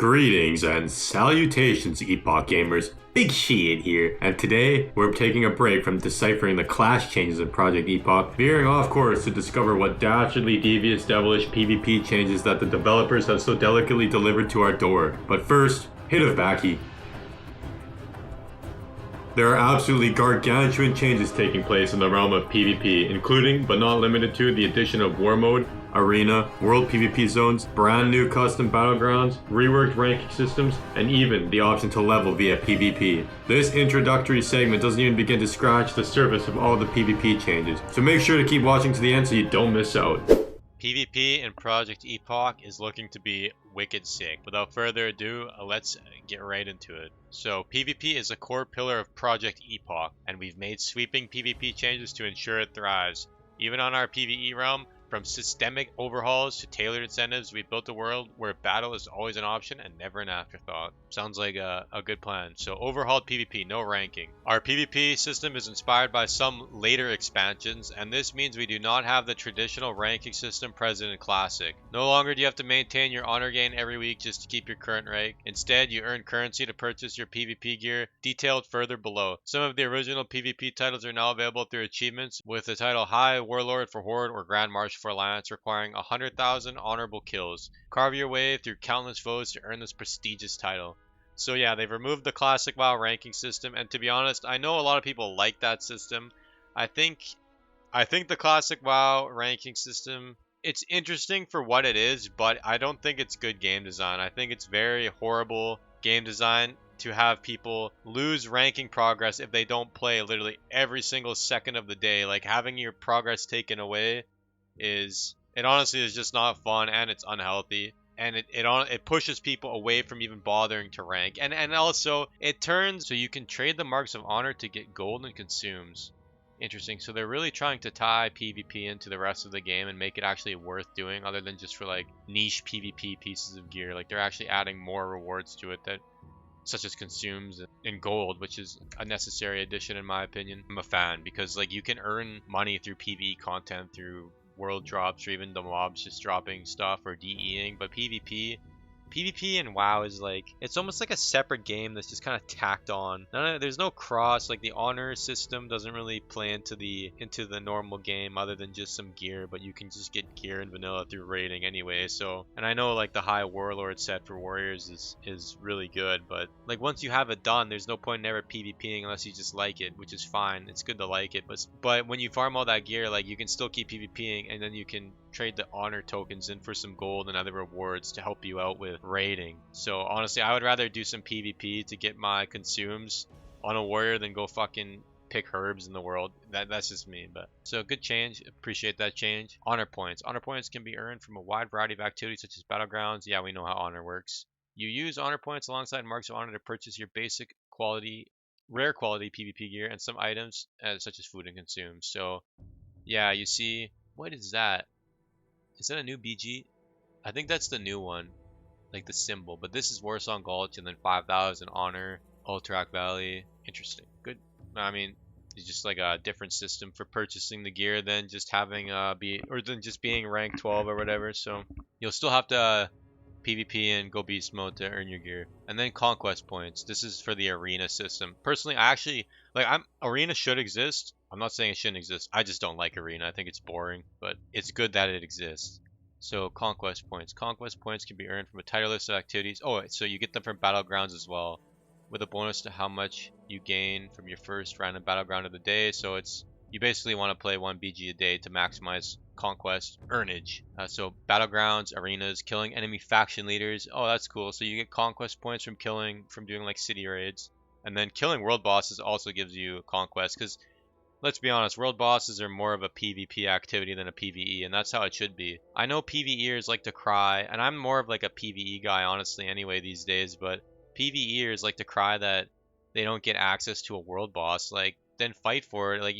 Greetings and salutations, Epoch gamers. Big Sheehan here, and today we're taking a break from deciphering the class changes in Project Epoch, veering off course to discover what dastardly devious devilish PvP changes that the developers have so delicately delivered to our door. But first, hit of Baki. There are absolutely gargantuan changes taking place in the realm of PvP, including, but not limited to, the addition of Warmode, Arena, World PvP zones, brand new custom Battlegrounds, reworked ranking systems, and even the option to level via PvP. This introductory segment doesn't even begin to scratch the surface of all the PvP changes, so make sure to keep watching to the end so you don't miss out. PvP in Project Epoch is looking to be wicked sick. Without further ado, let's get right into it. So PvP is a core pillar of Project Epoch, and we've made sweeping PvP changes to ensure it thrives. Even on our PvE realm, from systemic overhauls to tailored incentives, we built a world where battle is always an option and never an afterthought. Sounds like a good plan. So overhauled PvP, no ranking. Our PvP system is inspired by some later expansions, and this means we do not have the traditional ranking system present in Classic. No longer do you have to maintain your honor gain every week just to keep your current rank. Instead, you earn currency to purchase your PvP gear, detailed further below. Some of the original PvP titles are now available through achievements, with the title High Warlord for Horde or Grand March for Alliance requiring 100,000 honorable kills. Carve your way through countless foes to earn this prestigious title. So yeah, they've removed the classic WoW ranking system, and to be honest, I know a lot of people like that system. I think the classic WoW ranking system, it's interesting for what it is, but I don't think it's good game design. I think it's very horrible game design to have people lose ranking progress if they don't play literally every single second of the day. Like, having your progress taken away it honestly is just not fun, and it's unhealthy, and it pushes people away from even bothering to rank, and also it turns so you can trade the marks of honor to get gold and consumes. Interesting. So they're really trying to tie PvP into the rest of the game and make it actually worth doing, other than just for like niche PvP pieces of gear. Like, they're actually adding more rewards to it, that such as consumes and gold, which is a necessary addition in my opinion. I'm a fan because, like, you can earn money through PvE content through world drops, or even the mobs just dropping stuff or DEing, but PvP and WoW is like, it's almost like a separate game that's just kind of tacked on. There's no cross, like the honor system doesn't really play into the normal game other than just some gear, but you can just get gear in vanilla through raiding anyway. So, and I know like the high warlord set for warriors is really good, but like once you have it done, there's no point in ever PvPing unless you just like it, which is fine. It's good to like it, but when you farm all that gear, like, you can still keep PvPing, and then you can trade the honor tokens in for some gold and other rewards to help you out with raiding. So honestly, I would rather do some PvP to get my consumes on a warrior than go fucking pick herbs in the world. That's just me. But so, good change, appreciate that change. Honor points can be earned from a wide variety of activities such as Battlegrounds. Yeah, we know how honor works. You use honor points alongside marks of honor to purchase your basic quality, rare quality PvP gear and some items such as food and consumes. So yeah, you see, what is that? Is that a new BG? I think that's the new one, like the symbol. But this is Warsong Gulch, and then 5,000 Honor, Ultrak Valley. Interesting. Good. I mean, it's just like a different system for purchasing the gear than just having than just being rank 12 or whatever. So you'll still have to PvP and go beast mode to earn your gear. And then conquest points. This is for the arena system. Personally, I actually arena should exist. I'm not saying it shouldn't exist. I just don't like arena. I think it's boring, but it's good that it exists. So conquest points. Conquest points can be earned from a tighter list of activities. Oh, so you get them from Battlegrounds as well, with a bonus to how much you gain from your first random battleground of the day. So you basically want to play 1 BG a day to maximize conquest earnage. So Battlegrounds, arenas, killing enemy faction leaders. Oh, that's cool. So you get conquest points from doing like city raids. And then killing world bosses also gives you conquest, because let's be honest, world bosses are more of a PvP activity than a PvE, and that's how it should be. I know PvEers like to cry, and I'm more of like a PvE guy honestly anyway these days, but PvEers like to cry that they don't get access to a world boss. Like, then fight for it. Like,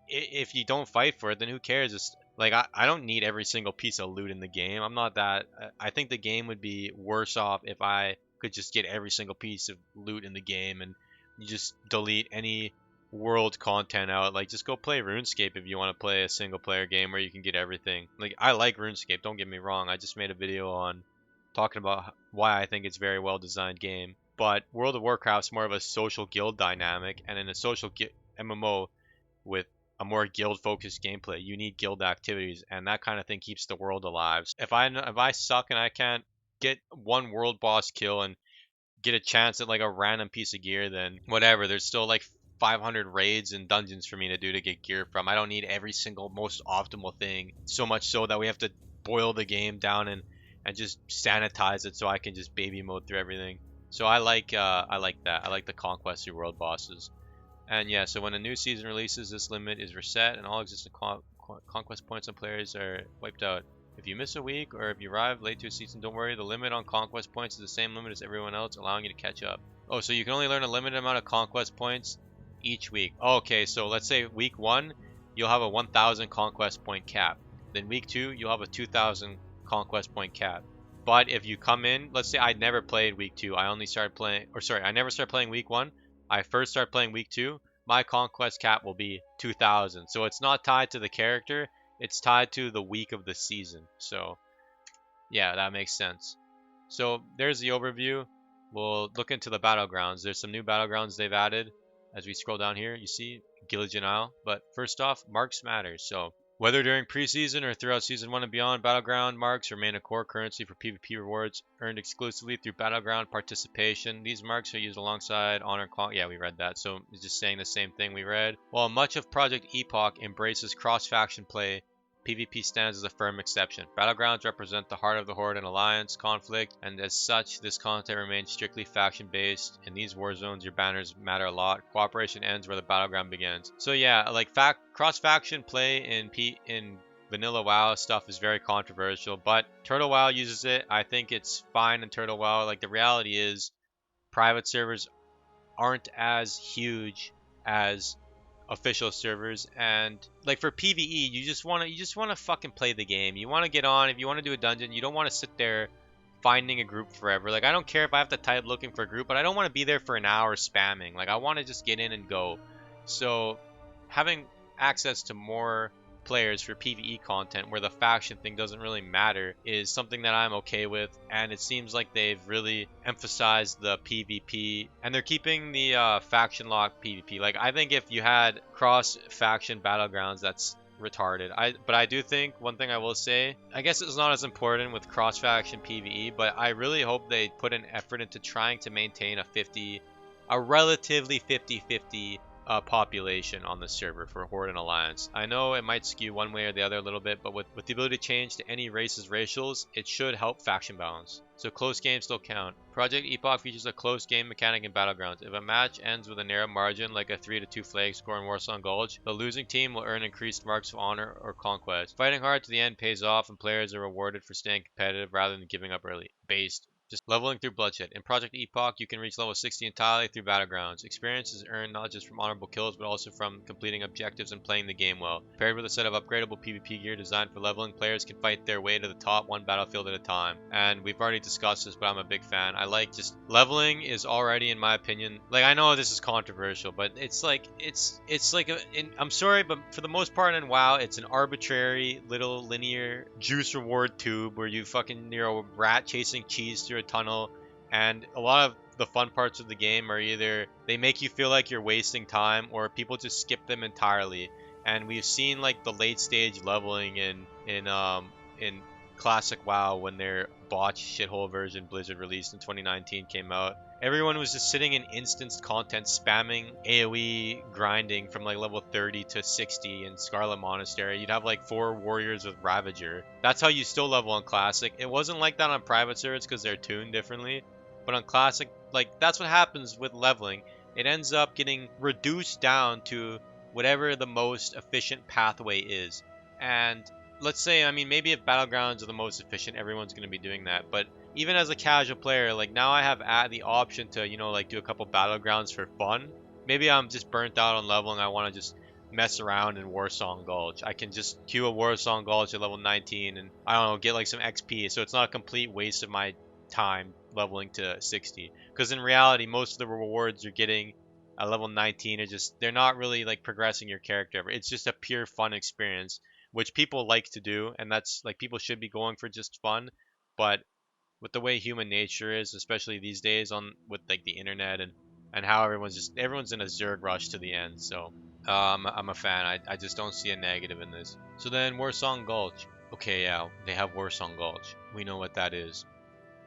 if you don't fight for it, then who cares? It's like, I don't need every single piece of loot in the game. I'm not that. I think the game would be worse off if I could just get every single piece of loot in the game, and you just delete any world content out. Like, just go play RuneScape if you want to play a single player game where you can get everything. Like, I like RuneScape, don't get me wrong. I just made a video on talking about why I think it's a very well designed game. But World of Warcraft's more of a social guild dynamic, and in a social MMO with a more guild focused gameplay, you need guild activities, and that kind of thing keeps the world alive. If I suck and I can't get one world boss kill and get a chance at like a random piece of gear, then whatever. There's still like 500 raids and dungeons for me to do to get gear from. I don't need every single most optimal thing, so much so that we have to boil the game down and just sanitize it so I can just baby mode through everything. So I like that. I like the conquest through world bosses. And yeah, so when a new season releases, this limit is reset and all existing conquest points on players are wiped out. If you miss a week or if you arrive late to a season, don't worry, the limit on conquest points is the same limit as everyone else, allowing you to catch up. Oh, so you can only learn a limited amount of conquest points each week. Okay, so let's say week 1, you'll have a 1,000 conquest point cap. Then week 2, you'll have a 2,000 conquest point cap. But if you come in, let's say I never played week 2, I never started playing week 1. I first started playing week 2, my conquest cap will be 2,000. So it's not tied to the character, it's tied to the week of the season. So yeah, that makes sense. So there's the overview. We'll look into the Battlegrounds. There's some new Battlegrounds they've added. As we scroll down here, you see Gilligan Isle. But first off, marks matter. So whether during preseason or throughout Season 1 and beyond, Battleground marks remain a core currency for PvP rewards earned exclusively through Battleground participation. These marks are used alongside Honor Yeah, we read that, so it's just saying the same thing we read. While much of Project Epoch embraces cross-faction play, PvP stands as a firm exception. Battlegrounds represent the heart of the Horde and Alliance conflict, and as such, this content remains strictly faction-based. In these war zones, your banners matter a lot. Cooperation ends where the battleground begins. So yeah, like cross-faction play in Vanilla WoW stuff is very controversial, but Turtle WoW uses it. I think it's fine in Turtle WoW. Like, the reality is, private servers aren't as huge as official servers, and like for PvE, you just want to fucking play the game. You want to get on. If you want to do a dungeon, you don't want to sit there finding a group forever. Like, I don't care if I have to type looking for a group, but I don't want to be there for an hour spamming. Like, I want to just get in and go. So having access to more players for PvE content where the faction thing doesn't really matter is something that I'm okay with, and it seems like they've really emphasized the PvP and they're keeping the faction lock PvP. Like, I think if you had cross faction battlegrounds, that's retarded. But I do think one thing I will say, I guess it's not as important with cross faction PvE, but I really hope they put an effort into trying to maintain a relatively 50-50 population on the server for Horde and Alliance. I know it might skew one way or the other a little bit, but with the ability to change to any race's racials, it should help faction balance. So close games still count. Project Epoch features a close game mechanic in Battlegrounds. If a match ends with a narrow margin, like a 3-2 flag score in Warsong Gulch, the losing team will earn increased marks of honor or conquest. Fighting hard to the end pays off, and players are rewarded for staying competitive rather than giving up early. Based just leveling through bloodshed. In Project Epoch, you can reach level 60 entirely through Battlegrounds. Experience is earned not just from honorable kills, but also from completing objectives and playing the game well. Paired with a set of upgradable PvP gear designed for leveling, players can fight their way to the top one battlefield at a time. And we've already discussed this, but I'm a big fan. I like just leveling is already, in my opinion, like, I know this is controversial, but it's like I'm sorry, but for the most part in WoW, it's an arbitrary little linear juice reward tube where you're a rat chasing cheese through a tunnel, and a lot of the fun parts of the game are either they make you feel like you're wasting time or people just skip them entirely. And we've seen like the late stage leveling in classic WoW when their botched shithole version Blizzard released in 2019 came out. Everyone was just sitting in instanced content spamming AoE grinding from like level 30 to 60 in Scarlet Monastery. You'd have like 4 warriors with Ravager. That's how you still level on Classic. It wasn't like that on private servers because they're tuned differently. But on Classic, like, that's what happens with leveling. It ends up getting reduced down to whatever the most efficient pathway is. And let's say, I mean, maybe if Battlegrounds are the most efficient, everyone's going to be doing that. But even as a casual player, like, now I have the option to, like, do a couple Battlegrounds for fun. Maybe I'm just burnt out on leveling. I want to just mess around in Warsong Gulch. I can just queue a Warsong Gulch at level 19 and, I don't know, get like some XP. So it's not a complete waste of my time leveling to 60. Because in reality, most of the rewards you're getting at level 19 are just, they're not really like progressing your character. It's just a pure fun experience, which people like to do, and that's like, people should be going for just fun. But with the way human nature is, especially these days on with like the internet and how everyone's in a Zerg rush to the end. So I'm a fan. I just don't see a negative in this. So then Warsong Gulch. Okay, yeah, they have Warsong Gulch. We know what that is.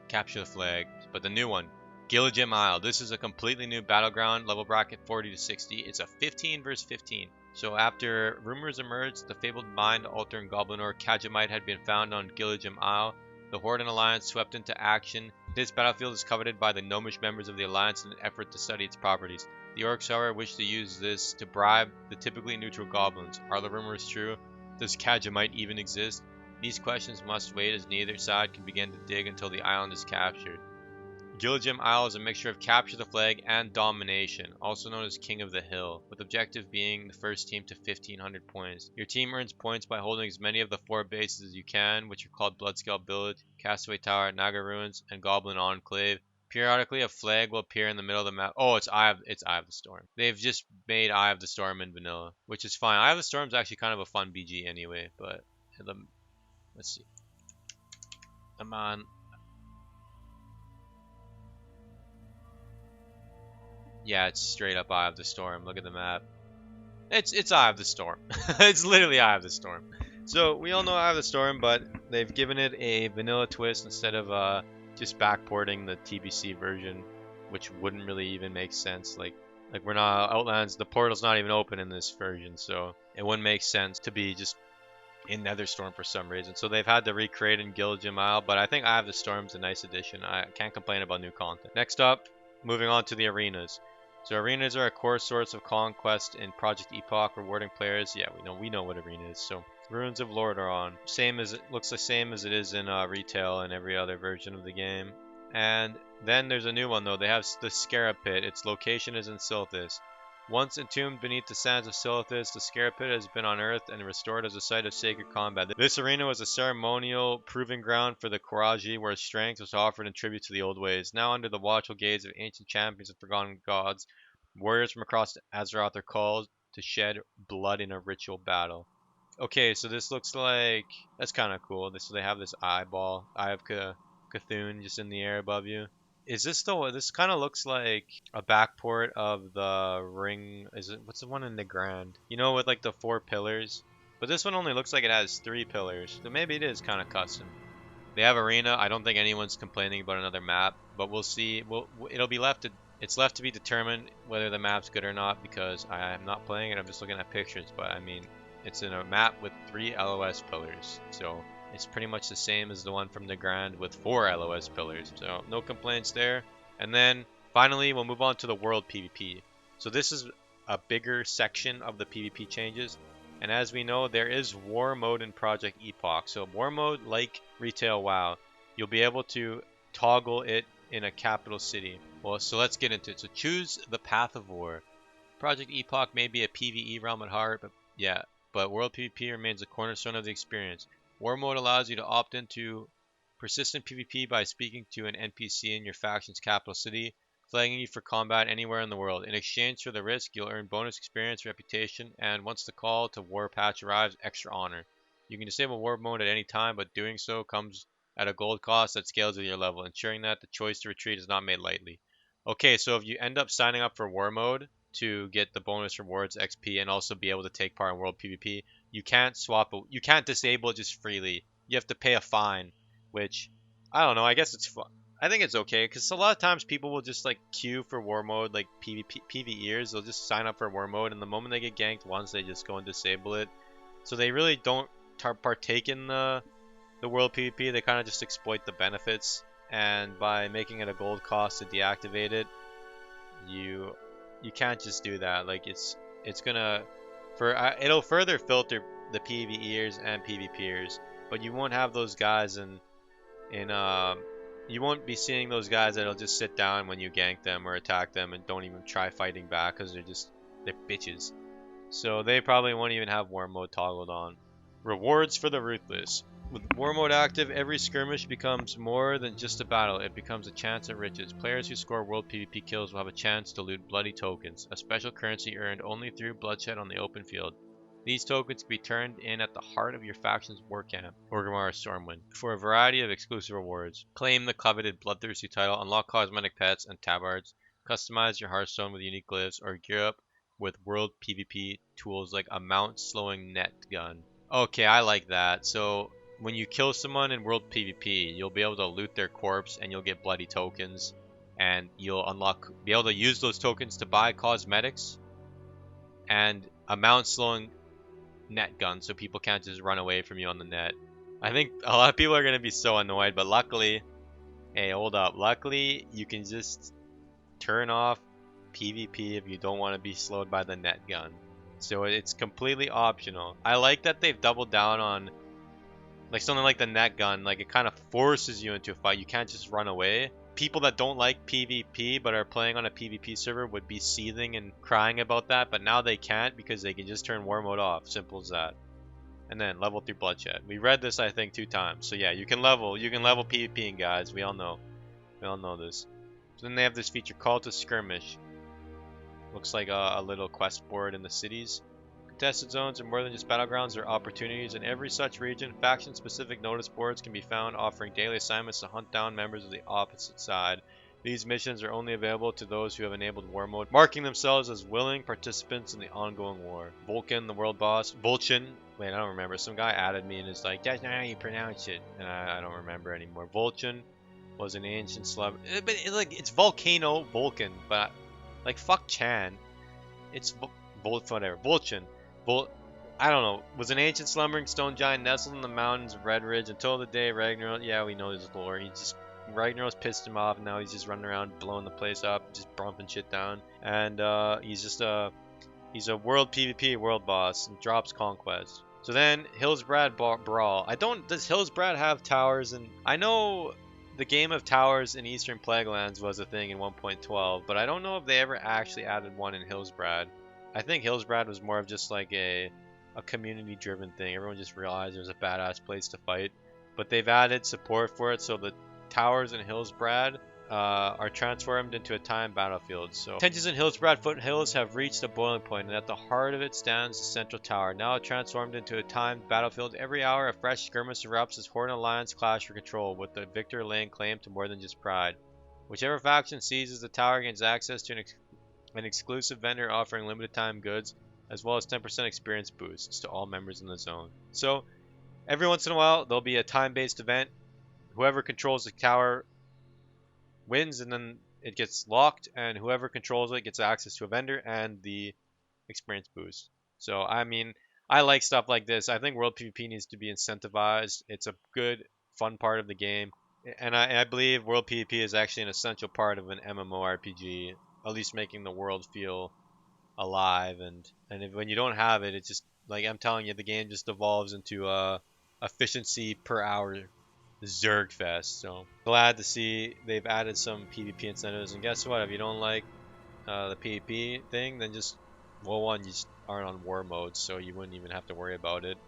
Capture the flag. But the new one, Gilligim Isle. This is a completely new battleground, level bracket 40 to 60. It's a 15 versus 15. So after rumors emerged, the fabled mind-altering Goblinor Kajamite had been found on Gilligim Isle, the Horde and Alliance swept into action. This battlefield is coveted by the gnomish members of the Alliance in an effort to study its properties. The orcs, however, wish to use this to bribe the typically neutral goblins. Are the rumors true? Does Kajamite even exist? These questions must wait as neither side can begin to dig until the island is captured. Gilligim Isle is a mixture of capture the flag and domination, also known as King of the Hill, with objective being the first team to 1500 points. Your team earns points by holding as many of the 4 bases as you can, which are called Bloodscale Village, Castaway Tower, Naga Ruins, and Goblin Enclave. Periodically, a flag will appear in the middle of the map. Oh, it's Eye of the Storm. They've just made Eye of the Storm in vanilla, which is fine. Eye of the Storm is actually kind of a fun BG anyway, but let's see. Come on. Yeah, it's straight up Eye of the Storm. Look at the map. It's Eye of the Storm. It's literally Eye of the Storm. So we all know Eye of the Storm, but they've given it a vanilla twist instead of just backporting the TBC version, which wouldn't really even make sense. Like we're not Outlands. The portal's not even open in this version, so it wouldn't make sense to be just in Netherstorm for some reason. So they've had to recreate in Gilligim Isle, but I think Eye of the Storm's a nice addition. I can't complain about new content. Next up, moving on to the arenas. So arenas are a core source of conquest in Project Epoch, rewarding players. Yeah, we know what arena is. So Ruins of Lordaeron, looks the same as it is in retail and every other version of the game. And then there's a new one though. They have the Scarab Pit. Its location is in Silithus. Once entombed beneath the sands of Silithus, the Scarab Pit has been unearthed and restored as a site of sacred combat. This arena was a ceremonial proving ground for the Koraji, where strength was offered in tribute to the old ways. Now under the watchful gaze of ancient champions and forgotten gods, warriors from across Azeroth are called to shed blood in a ritual battle. Okay, so this looks like... that's kind of cool. So they have this eyeball, Eye of Cthulhu, just in the air above you. Is this this kind of looks like a backport of the ring? What's the one in the Grand? You know, with like the 4 pillars. But this one only looks like it has 3 pillars. So maybe it is kind of custom. They have arena. I don't think anyone's complaining about another map, but we'll see. It's left to be determined whether the map's good or not, because I am not playing it. I'm just looking at pictures. But I mean, it's in a map with 3 LOS pillars. So it's pretty much the same as the one from the Grand with 4 LOS pillars, so no complaints there. And then finally, we'll move on to the World PvP. So this is a bigger section of the PvP changes. And as we know, there is War Mode in Project Epoch. So War Mode, like Retail WoW, you'll be able to toggle it in a capital city. Well, so let's get into it. So choose the path of war. Project Epoch may be a PvE realm at heart, but World PvP remains a cornerstone of the experience. War Mode allows you to opt into persistent PvP by speaking to an NPC in your faction's capital city, flagging you for combat anywhere in the world. In exchange for the risk, you'll earn bonus experience, reputation, and once the call to war patch arrives, extra honor. You can disable War Mode at any time, but doing so comes at a gold cost that scales with your level, ensuring that the choice to retreat is not made lightly. Okay, so if you end up signing up for War Mode to get the bonus rewards, XP, and also be able to take part in World PvP, you can't disable it just freely. You have to pay a fine, which, I don't know, I guess it's fun. I think it's okay, because a lot of times people will just like queue for War Mode, like PvEers, they'll just sign up for War Mode, and the moment they get ganked once, they just go and disable it. So they really don't partake in the World PvP, they kind of just exploit the benefits, and by making it a gold cost to deactivate it, you can't just do that. Like it's gonna it'll further filter the PvEers and PvPers, but you won't have those guys you won't be seeing those guys that'll just sit down when you gank them or attack them and don't even try fighting back because they're bitches. So they probably won't even have War Mode toggled on. Rewards for the ruthless. With War Mode active, every skirmish becomes more than just a battle. It becomes a chance at riches. Players who score World PvP kills will have a chance to loot bloody tokens, a special currency earned only through bloodshed on the open field. These tokens can be turned in at the heart of your faction's war camp, Orgrimmar or Stormwind, for a variety of exclusive rewards. Claim the coveted Bloodthirsty title, unlock cosmetic pets and tabards, customize your Hearthstone with unique glyphs, or gear up with world PvP tools like a mount slowing net gun. Okay, I like that. So when you kill someone in world PvP, you'll be able to loot their corpse and you'll get bloody tokens, and you'll be able to use those tokens to buy cosmetics and a mount slowing net gun, so people can't just run away from you on the net. I think a lot of people are going to be so annoyed, but luckily, hey, hold up. Luckily, you can just turn off PvP if you don't want to be slowed by the net gun. So it's completely optional. I like that they've doubled down on like something like the net gun. Like, it kind of forces you into a fight. You can't just run away. People that don't like PvP but are playing on a PvP server would be seething and crying about that, but now they can't because they can just turn Warmode off. Simple as that. And then level 3 bloodshed. We read this, I think, 2 times. So yeah, you can level PvPing, guys. We all know this. So then they have this feature called to skirmish. Looks like a little quest board in the cities. Contested zones are more than just battlegrounds, they're opportunities. In every such region, faction-specific notice boards can be found offering daily assignments to hunt down members of the opposite side. These missions are only available to those who have enabled war mode, marking themselves as willing participants in the ongoing war. Vulcan, the world boss. Vulcan. Wait, I don't remember. Some guy added me and is like, that's not how you pronounce it. And I don't remember anymore. Vulcan was an ancient slum. But it's Volcano Vulcan. But, like, fuck Chan. It's whatever. Vulcan. I don't know. Was an ancient slumbering stone giant nestled in the mountains of Red Ridge until the day Ragnaros. Yeah, we know his lore. Ragnaros pissed him off, and now he's just running around blowing the place up, just bumping shit down. And he's a world PvP world boss and drops conquest. So then Hillsbrad Brawl. Does Hillsbrad have towers? And I know the game of towers in Eastern Plaguelands was a thing in 1.12, but I don't know if they ever actually added one in Hillsbrad. I think Hillsbrad was more of just like a community-driven thing. Everyone just realized it was a badass place to fight. But they've added support for it, so the towers in Hillsbrad are transformed into a timed battlefield. So tensions in Hillsbrad foothills have reached a boiling point, and at the heart of it stands the central tower, now transformed into a timed battlefield. Every hour, a fresh skirmish erupts as Horde and Alliance clash for control, with the victor laying claim to more than just pride. Whichever faction seizes the tower gains access to an exclusive vendor offering limited time goods, as well as 10% experience boosts to all members in the zone. So, every once in a while, there'll be a time-based event. Whoever controls the tower wins, and then it gets locked, and whoever controls it gets access to a vendor and the experience boost. So, I mean, I like stuff like this. I think World PvP needs to be incentivized. It's a good, fun part of the game. And I believe World PvP is actually an essential part of an MMORPG, at least making the world feel alive. And when you don't have it, it's just like I'm telling you, the game just evolves into efficiency per hour Zerg fest. So glad to see they've added some PvP incentives. And guess what? If you don't like the PvP thing, then just, well, one, you just aren't on war mode, so you wouldn't even have to worry about it.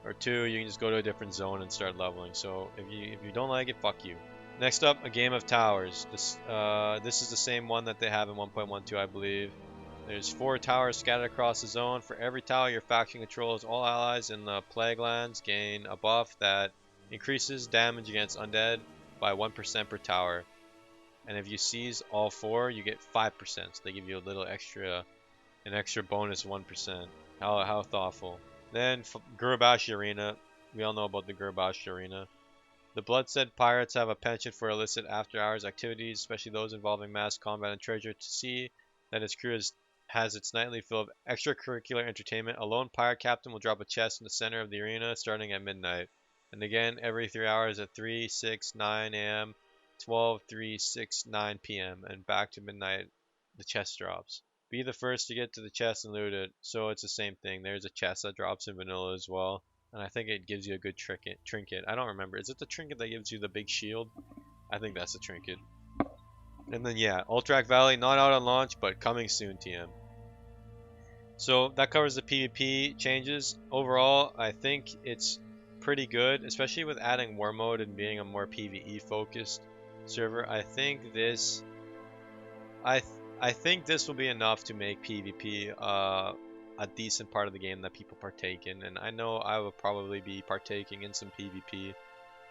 Or two, you can just go to a different zone and start leveling. So if you don't like it, fuck you. Next up, a game of towers. This is the same one that they have in 1.12, I believe. There's 4 towers scattered across the zone. For every tower your faction controls, all allies in the Plaguelands gain a buff that increases damage against undead by 1% per tower. And if you seize all 4, you get 5%. So they give you a little extra, an extra bonus 1%. How thoughtful. Then Gurbashi Arena. We all know about the Gurbashi Arena. The Bloodset Pirates have a penchant for illicit after-hours activities, especially those involving mass combat and treasure. To see that its crew has its nightly fill of extracurricular entertainment, a lone pirate captain will drop a chest in the center of the arena starting at midnight. And again, every 3 hours at 3, 6, 9 a.m., 12, 3, 6, 9 p.m., and back to midnight, the chest drops. Be the first to get to the chest and loot it. So it's the same thing. There's a chest that drops in vanilla as well. And I think it gives you a good trinket. I don't remember. Is it the trinket that gives you the big shield? I think that's the trinket. And then yeah, Ultrac Valley, not out on launch, but coming soon, TM. So that covers the PvP changes. Overall, I think it's pretty good, especially with adding War Mode and being a more PvE focused server. I think this I think this will be enough to make PvP a a decent part of the game that people partake in, and I know I will probably be partaking in some PvP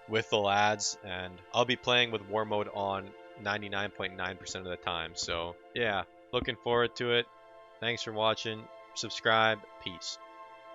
with the lads, and I'll be playing with Warmode on 99.9% of the time. So yeah, looking forward to it. Thanks for watching. Subscribe. Peace.